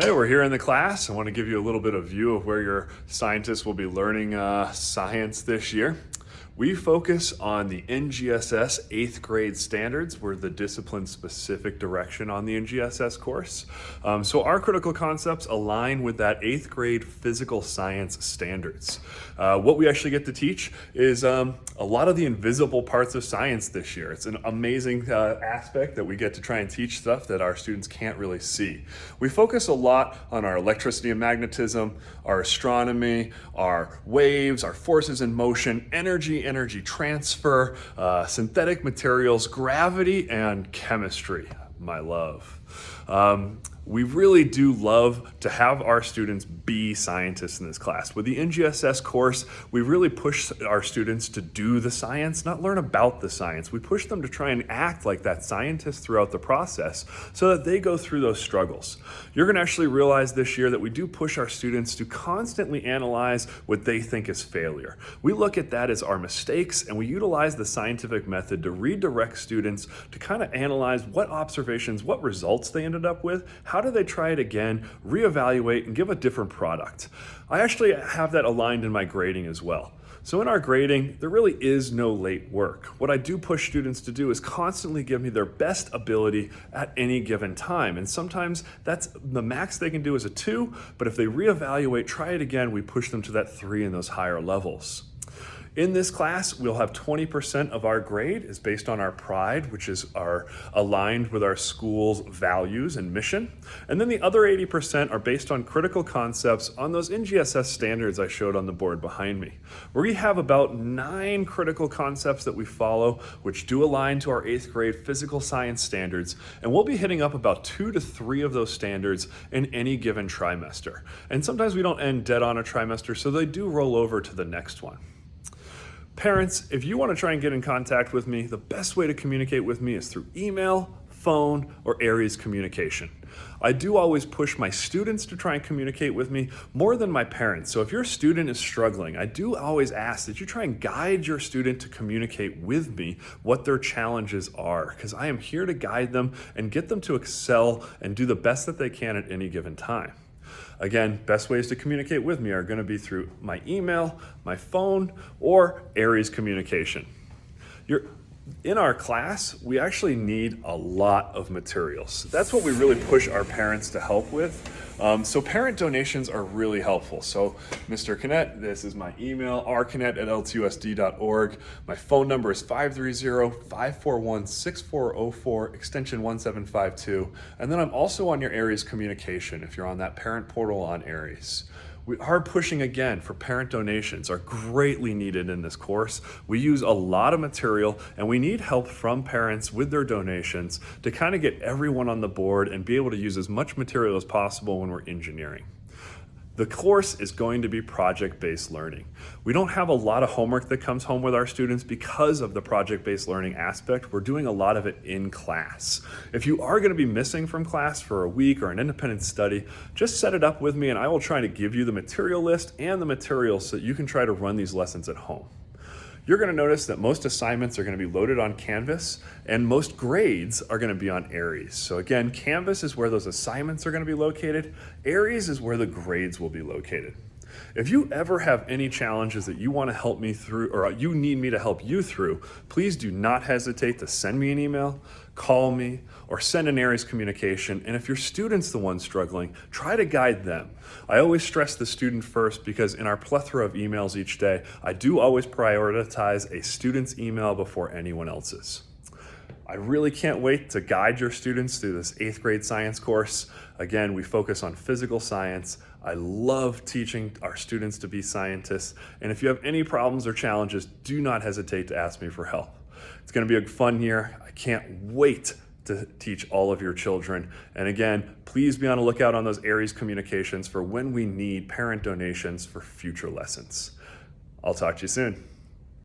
Hey, we're here in the class. I want to give you a little bit of view of where your scientists will be learning science this year. We focus on the NGSS 8th grade standards. We're the discipline-specific direction on the NGSS course. So our critical concepts align with that 8th grade physical science standards. What we actually get to teach is a lot of the invisible parts of science this year. It's an amazing aspect that we get to try and teach stuff that our students can't really see. We focus a lot on our electricity and magnetism, our astronomy, our waves, our forces in motion, energy transfer, synthetic materials, gravity, and chemistry, my love. We really do love to have our students be scientists in this class. With the NGSS course, we really push our students to do the science, not learn about the science. We push them to try and act like that scientist throughout the process so that they go through those struggles. You're going to actually realize this year that we do push our students to constantly analyze what they think is failure. We look at that as our mistakes, and we utilize the scientific method to redirect students to kind of analyze what observations, what results they ended up with, how do they try it again, reevaluate, and give a different product. I actually have that aligned in my grading as well. So in our grading, there really is no late work. What I do push students to do is constantly give me their best ability at any given time. And sometimes that's the max they can do is a 2, but if they reevaluate, try it again, we push them to that 3 in those higher levels. In this class, we'll have 20% of our grade is based on our pride, which is aligned with our school's values and mission. And then the other 80% are based on critical concepts on those NGSS standards I showed on the board behind me. We have about 9 critical concepts that we follow, which do align to our 8th grade physical science standards. And we'll be hitting up about 2 to 3 of those standards in any given trimester. And sometimes we don't end dead on a trimester, so they do roll over to the next one. Parents, if you want to try and get in contact with me, the best way to communicate with me is through email, phone, or Aries communication. I do always push my students to try and communicate with me more than my parents. So if your student is struggling, I do always ask that you try and guide your student to communicate with me what their challenges are, because I am here to guide them and get them to excel and do the best that they can at any given time. Again, best ways to communicate with me are going to be through my email, my phone, or Aries communication. In our class, we actually need a lot of materials. That's what we really push our parents to help with. So parent donations are really helpful. So Mr. Kinnett, this is my email, rkinnett@ltusd.org. My phone number is 530-541-6404, extension 1752. And then I'm also on your Aries communication if you're on that parent portal on Aries. We are pushing again for parent donations are greatly needed in this course. We use a lot of material and we need help from parents with their donations to kind of get everyone on the board and be able to use as much material as possible when we're engineering. The course is going to be project-based learning. We don't have a lot of homework that comes home with our students because of the project-based learning aspect. We're doing a lot of it in class. If you are going to be missing from class for a week or an independent study, just set it up with me and I will try to give you the material list and the materials so that you can try to run these lessons at home. You're going to notice that most assignments are going to be loaded on Canvas and most grades are going to be on Aries. So again, Canvas is where those assignments are going to be located. Aries is where the grades will be located. If you ever have any challenges that you want to help me through or you need me to help you through, please do not hesitate to send me an email, call me, or send an Aries communication. And if your student's the one struggling, try to guide them. I always stress the student first because in our plethora of emails each day, I do always prioritize a student's email before anyone else's. I really can't wait to guide your students through this 8th grade science course. Again, we focus on physical science. I love teaching our students to be scientists. And if you have any problems or challenges, do not hesitate to ask me for help. It's going to be a fun year. I can't wait to teach all of your children. And again, please be on the lookout on those Aries communications for when we need parent donations for future lessons. I'll talk to you soon.